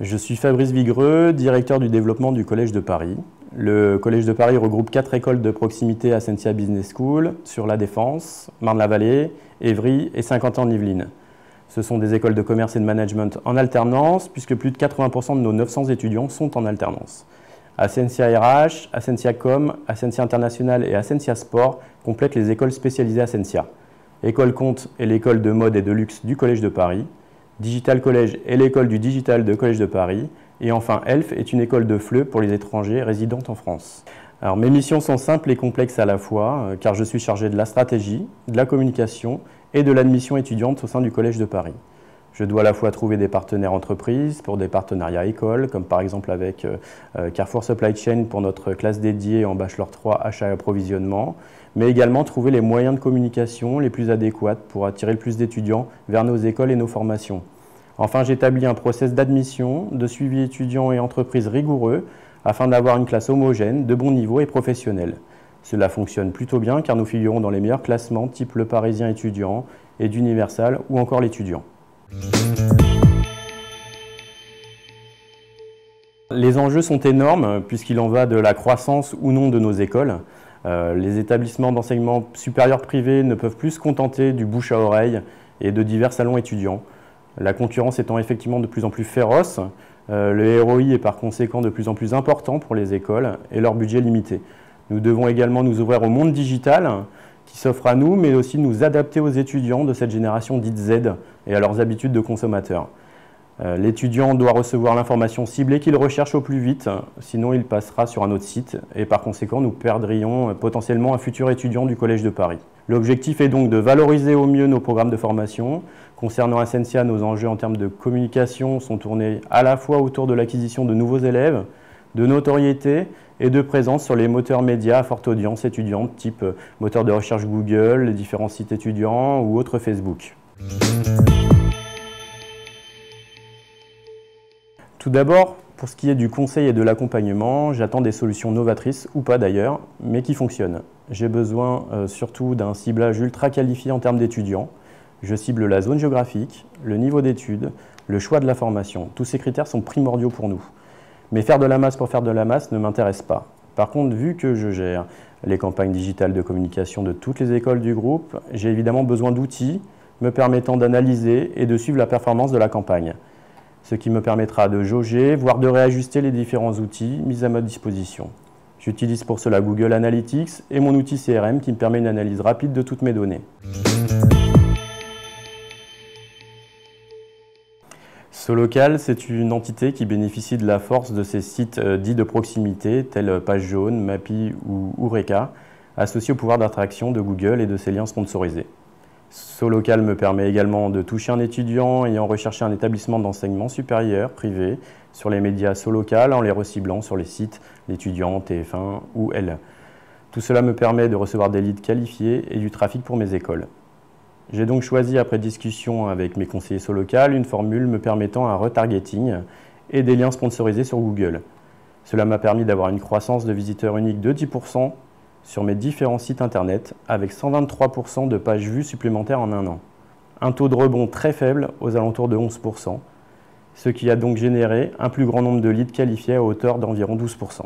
Je suis Fabrice Vigreux, directeur du développement du Collège de Paris. Le Collège de Paris regroupe 4 écoles de proximité Ascensia Business School sur La Défense, Marne-la-Vallée, Évry et Saint-Quentin-en-Yvelines. Ce sont des écoles de commerce et de management en alternance, puisque plus de 80% de nos 900 étudiants sont en alternance. Ascensia RH, Ascensia Com, Ascensia International et Ascensia Sport complètent les écoles spécialisées Ascensia. École Compte est l'école de mode et de luxe du Collège de Paris. Digital Collège est l'école du Digital de Collège de Paris. Et enfin, ELF est une école de FLE pour les étrangers résidant en France. Alors, mes missions sont simples et complexes à la fois, car je suis chargé de la stratégie, de la communication et de l'admission étudiante au sein du Collège de Paris. Je dois à la fois trouver des partenaires entreprises pour des partenariats écoles, comme par exemple avec Carrefour Supply Chain pour notre classe dédiée en Bachelor 3 achat et approvisionnement, mais également trouver les moyens de communication les plus adéquats pour attirer le plus d'étudiants vers nos écoles et nos formations. Enfin, j'établis un process d'admission, de suivi étudiants et entreprises rigoureux afin d'avoir une classe homogène, de bon niveau et professionnelle. Cela fonctionne plutôt bien car nous figurons dans les meilleurs classements type Le Parisien étudiant, Eduniversal ou encore l'Étudiant. Les enjeux sont énormes puisqu'il en va de la croissance ou non de nos écoles. Les établissements d'enseignement supérieur privés ne peuvent plus se contenter du bouche à oreille et de divers salons étudiants. La concurrence étant effectivement de plus en plus féroce, le ROI est par conséquent de plus en plus important pour les écoles et leur budget limité. Nous devons également nous ouvrir au monde digital qui s'offre à nous, mais aussi nous adapter aux étudiants de cette génération dite Z et à leurs habitudes de consommateurs. L'étudiant doit recevoir l'information ciblée qu'il recherche au plus vite, sinon il passera sur un autre site et par conséquent nous perdrions potentiellement un futur étudiant du Collège de Paris. L'objectif est donc de valoriser au mieux nos programmes de formation. Concernant Ascensia, nos enjeux en termes de communication sont tournés à la fois autour de l'acquisition de nouveaux élèves, de notoriété et de présence sur les moteurs médias à forte audience étudiante, type moteur de recherche Google, les différents sites étudiants ou autres Facebook. Tout d'abord, pour ce qui est du conseil et de l'accompagnement, j'attends des solutions novatrices, ou pas d'ailleurs, mais qui fonctionnent. J'ai besoin surtout d'un ciblage ultra qualifié en termes d'étudiants. Je cible la zone géographique, le niveau d'études, le choix de la formation. Tous ces critères sont primordiaux pour nous. Mais faire de la masse pour faire de la masse ne m'intéresse pas. Par contre, vu que je gère les campagnes digitales de communication de toutes les écoles du groupe, j'ai évidemment besoin d'outils me permettant d'analyser et de suivre la performance de la campagne. Ce qui me permettra de jauger, voire de réajuster les différents outils mis à ma disposition. J'utilise pour cela Google Analytics et mon outil CRM qui me permet une analyse rapide de toutes mes données. Solocal, c'est une entité qui bénéficie de la force de ces sites dits de proximité, tels Page Jaune, Mappy ou Eureka, associés au pouvoir d'attraction de Google et de ses liens sponsorisés. Solocal me permet également de toucher un étudiant ayant recherché un établissement d'enseignement supérieur privé sur les médias Solocal en les reciblant sur les sites l'étudiant, TF1 ou L. Tout cela me permet de recevoir des leads qualifiés et du trafic pour mes écoles. J'ai donc choisi, après discussion avec mes conseillers Solocal, une formule me permettant un retargeting et des liens sponsorisés sur Google. Cela m'a permis d'avoir une croissance de visiteurs uniques de 10% sur mes différents sites internet, avec 123% de pages vues supplémentaires en un an. Un taux de rebond très faible, aux alentours de 11%, ce qui a donc généré un plus grand nombre de leads qualifiés à hauteur d'environ 12%.